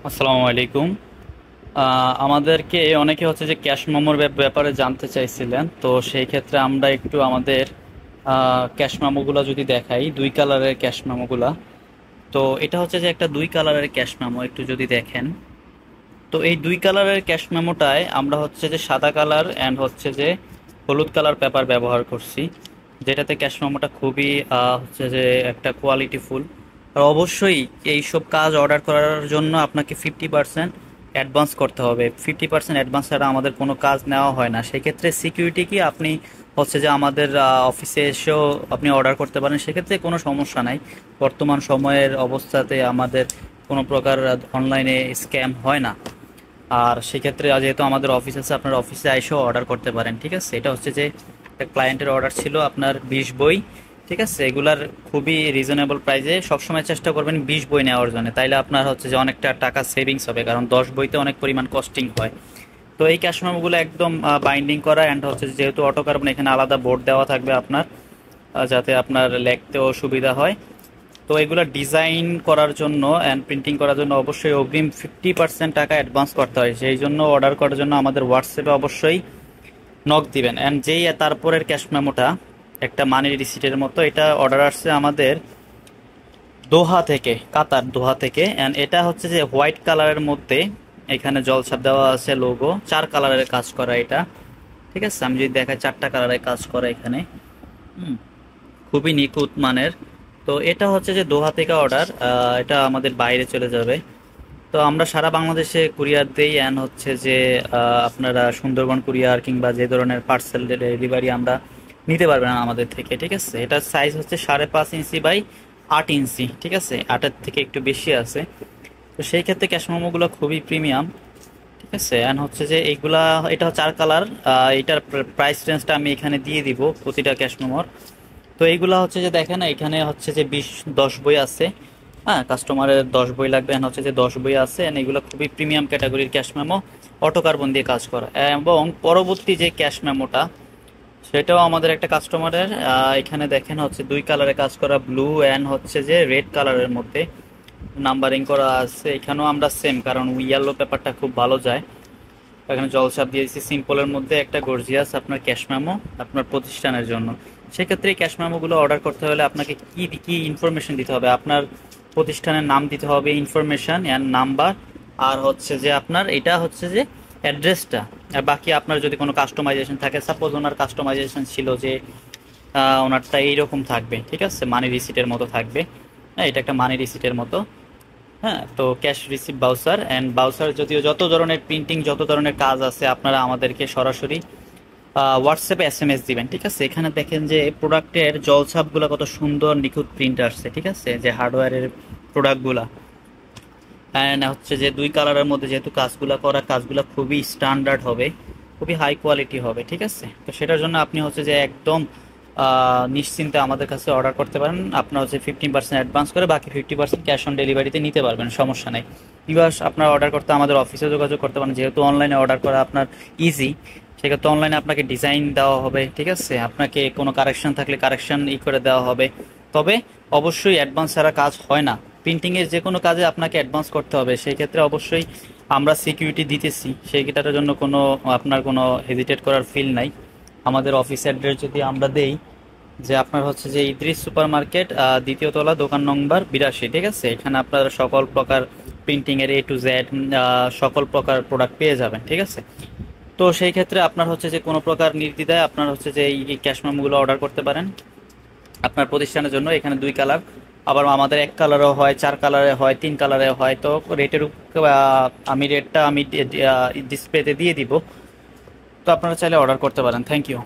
আসসালামু আলাইকুম। আমাদেরকে অনেকে হচ্ছে যে ক্যাশ মেমোর ব্যাপারে জানতে চাইছিলেন, তো সেই ক্ষেত্রে আমরা একটু আমাদের ক্যাশ মেমোগুলো যদি দেখাই, দুই কালারের ক্যাশ মেমোগুলা। তো এটা হচ্ছে যে একটা দুই কালারের ক্যাশ মেমো, একটু যদি দেখেন। তো এই দুই কালারের ক্যাশ মেমোটায় আমরা হচ্ছে যে সাদা কালার অ্যান্ড হচ্ছে যে হলুদ কালার পেপার ব্যবহার করছি, যেটাতে ক্যাশ মেমোটা খুবই হচ্ছে যে একটা কোয়ালিটিফুল। আর অবশ্যই এইসব কাজ অর্ডার করার জন্য আপনাকে 50% অ্যাডভান্স করতে হবে। 50% অ্যাডভান্স ছাড়া আমাদের কোনো কাজ নেওয়া হয় না। সেক্ষেত্রে সিকিউরিটি কি আপনি হচ্ছে যে আমাদের অফিসে এসেও আপনি অর্ডার করতে পারেন, সেক্ষেত্রে কোনো সমস্যা নাই। বর্তমান সময়ের অবস্থাতে আমাদের কোনো প্রকার অনলাইনে স্ক্যাম হয় না। আর সেক্ষেত্রে যেহেতু আমাদের অফিস আছে, আপনার অফিসে এসেও অর্ডার করতে পারেন। ঠিক আছে, এটা হচ্ছে যে একটা ক্লায়েন্টের অর্ডার ছিল আপনার 20 বই। ঠিক আছে, এগুলার খুবই রিজনেবল প্রাইসে সবসময় চেষ্টা করবেন 20 বই নেওয়ার জন্য, তাইলে আপনার হচ্ছে যে অনেকটা টাকা সেভিংস হবে, কারণ 10 বইতে অনেক পরিমাণ কস্টিং হয়। তো এই ক্যাশ মেমোগুলো একদম বাইন্ডিং করা, অ্যান্ড হচ্ছে যেহেতু অটো কার্বন, এখানে আলাদা বোর্ড দেওয়া থাকবে আপনার, যাতে আপনার লিখতেও সুবিধা হয়। তো এগুলো ডিজাইন করার জন্য অ্যান্ড প্রিন্টিং করার জন্য অবশ্যই অগ্রিম 50% টাকা অ্যাডভান্স করতে হয়। সেই জন্য অর্ডার করার জন্য আমাদের হোয়াটসঅ্যাপে অবশ্যই নক দিবেন। অ্যান্ড যেই তারপরের ক্যাশ মেমোটা একটা মানি রিসিটের মতো, এটা অর্ডার আসছে আমাদের দোহা থেকে, কাতার দোহা থেকে। অ্যান্ড এটা হচ্ছে যে হোয়াইট কালারের মধ্যে, এখানে জলছাপ দেওয়া আছে, লোগো 4 কালারের কাজ করা এটা। ঠিক আছে, আমি যদি দেখাই 4টা কালারের কাজ করা এখানে। হুম, খুবই নিখুঁত মানের। তো এটা হচ্ছে যে দোহা থেকে অর্ডার, এটা আমাদের বাইরে চলে যাবে। তো আমরা সারা বাংলাদেশে কুরিয়ার দেই, অ্যান্ড হচ্ছে যে আপনারা সুন্দরবন কুরিয়ার কিংবা যে ধরনের পার্সেল ডেলিভারি আমরা নিতে পারবেন আমাদের থেকে। ঠিক আছে, এটার সাইজ হচ্ছে 5.5 ইঞ্চি বাই 8 ইঞ্চি। ঠিক আছে, 8-এর থেকে একটু বেশি আছে। তো সেই ক্ষেত্রে ক্যাশ মোমোগুলো খুবই প্রিমিয়াম। ঠিক আছে, অ্যান্ড হচ্ছে যে এইগুলা, এটা 4 কালার। এটার প্রাইস রেঞ্জটা আমি এখানে দিয়ে দিব প্রতিটা ক্যাশ মেমোর। তো এইগুলা হচ্ছে যে দেখেন, এখানে হচ্ছে যে 10 বই আছে। হ্যাঁ, কাস্টমারের 10 বই লাগবে, and হচ্ছে যে 10 বই আছে, and এগুলো খুবই প্রিমিয়াম ক্যাটাগরির ক্যাশ মেমো, অটো কার্বন দিয়ে কাজ করা। এবং পরবর্তী যে ক্যাশ মেমোটা, সেটাও আমাদের একটা কাস্টমারের। এখানে দেখেন হচ্ছে দুই কালারে কাজ করা, ব্লু অ্যান্ড হচ্ছে যে রেড কালারের মধ্যে নাম্বারিং করা আছে। এখানেও আমরা সেম, কারণ ইয়েলো পেপারটা খুব ভালো যায়। এখানে জলছাপ দিয়েছি সিম্পলের মধ্যে, একটা গর্জিয়াস আপনার ক্যাশ মেমো আপনার প্রতিষ্ঠানের জন্য। সেক্ষেত্রে এই ক্যাশ মেমোগুলো অর্ডার করতে হলে আপনাকে কি কি ইনফরমেশন দিতে হবে? আপনার প্রতিষ্ঠানের নাম দিতে হবে, ইনফরমেশন অ্যান্ড নাম্বার, আর হচ্ছে যে আপনার এটা হচ্ছে যে অ্যাড্রেসটা। আর বাকি আপনার যদি কোনো কাস্টমাইজেশন থাকে, সাপোজ ওনার কাস্টমাইজেশন ছিল যে ওনারটা এইরকম থাকবে, ঠিক আছে, মানি রিসিটের মতো থাকবে। হ্যাঁ, এটা একটা মানি রিসিটের মতো। হ্যাঁ, তো cash receive voucher, and voucher যদিও যত ধরনের প্রিন্টিং, যত ধরনের কাজ আছে, আপনারা আমাদেরকে সরাসরি হোয়াটসঅ্যাপে এসএমএস দিবেন। ঠিক আছে, এখানে দেখেন যে প্রোডাক্টের জলছাপগুলো কত সুন্দর নিখুঁত প্রিন্ট আসছে। ঠিক আছে, যে হার্ডওয়্যারের প্রোডাক্টগুলা, অ্যান্ড হচ্ছে যে দুই কালারের মধ্যে যেহেতু কাজগুলো করা, কাজগুলো খুবই স্ট্যান্ডার্ড হবে, খুবই হাই কোয়ালিটি হবে। ঠিক আছে, তো সেটার জন্য আপনি হচ্ছে যে একদম নিশ্চিন্তে আমাদের কাছে অর্ডার করতে পারেন। আপনার হচ্ছে 15% অ্যাডভান্স করে বাকি 50% ক্যাশ অন ডেলিভারিতে নিতে পারবেন, সমস্যা নেই। বিকজ আপনার অর্ডার করতে আমাদের অফিসে যোগাযোগ করতে পারেন, যেহেতু অনলাইনে অর্ডার করা আপনার ইজি। সেক্ষেত্রে অনলাইনে আপনাকে ডিজাইন দেওয়া হবে। ঠিক আছে, আপনাকে কোনো কারেকশন থাকলে কারেকশন করে দেওয়া হবে। তবে অবশ্যই অ্যাডভান্স ছাড়া কাজ হয় না। প্রিন্টিংয়ের যে কোনো কাজে আপনাকে অ্যাডভান্স করতে হবে। সেই ক্ষেত্রে অবশ্যই আমরা সিকিউরিটি দিতেছি, সেইটার জন্য কোনো আপনার কোনো হেজিটেট করার ফিল নাই। আমাদের অফিস অ্যাড্রেস যদি আমরা দেই, যে আপনার হচ্ছে যে ইদ্রিস সুপার মার্কেট, দ্বিতীয় তলা, দোকান নম্বর 82। ঠিক আছে, এখানে আপনারা সকল প্রকার প্রিন্টিংয়ের A to Z সকল প্রকার প্রোডাক্ট পেয়ে যাবেন। ঠিক আছে, তো সেই ক্ষেত্রে আপনার হচ্ছে যে কোনো প্রকার নির্দ্বিধায় আপনার হচ্ছে যে এই ক্যাশ মেমোগুলো অর্ডার করতে পারেন আপনার প্রতিষ্ঠানের জন্য। এখানে দুই কালার, আবার আমাদের এক কালারও হয়, 4 কালারে হয়, 3 কালারে হয়। তো রেটের আমি রেটটা আমি ডিসপ্লেতে দিয়ে দিব, তো আপনারা চাইলে অর্ডার করতে পারেন। Thank you.